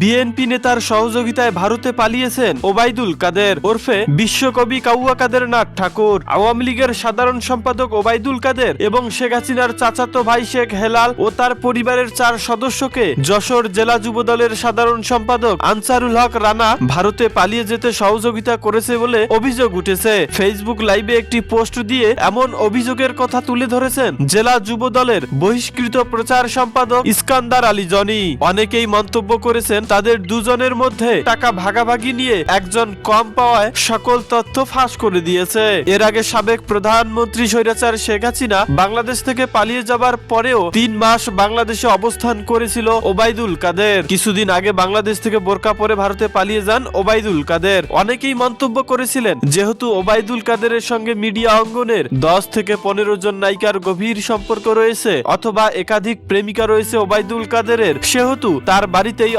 BNP নেতার সহযোগিতায় ভারতে পালিয়েছেন ওবায়দুল কাদের ওরফে বিশ্বকবি কাউয়া কাদের নাথ ঠাকুর। আওয়ামী লীগের সাধারণ সম্পাদক ওবায়দুল কাদের এবং শেখ হাসিনার চাচাতো ভাই শেখ হেলাল ও তার পরিবারের 4 সদস্যকে যশোর জেলা যুবদলের সাধারণ সম্পাদক আনসারুল হক রানা ভারতে পালিয়ে যেতে সহযোগিতা করেছে বলে অভিযোগ উঠেছে। ফেসবুক লাইভে একটি পোস্ট দিয়ে এমন অভিযোগের কথা তুলে ধরেছেন জেলা যুবদলের বহিষ্কৃত প্রচার সম্পাদক ইস্কান্দার আলী জনি। অনেকেই মন্তব্য করেছে তাদের দুজনের মধ্যে টাকা ভাগাভাগি নিয়ে একজন কম পাওয়ায় সকল তথ্য ফাঁস করে দিয়েছে। এর আগে সাবেক প্রধানমন্ত্রী স্বৈরাচার শেখ হাসিনা বাংলাদেশ থেকে পালিয়ে যাবার পরেও 3 মাস বাংলাদেশে অবস্থান করেছিল ওবায়দুল কাদের। কিছুদিন আগে বাংলাদেশ থেকে বোরকা পরে ভারতে পালিয়ে যান ওবায়দুল কাদের। অনেকেই মন্তব্য করেছিলেন যেহেতু ওবায়দুল কাদেরের সঙ্গে মিডিয়া অঙ্গনের 10 থেকে 15 জন নায়িকার গভীর সম্পর্ক রয়েছে অথবা একাধিক প্রেমিকা রয়েছে ওবায়দুল কাদেরের, সেহেতু তার বাড়িতেই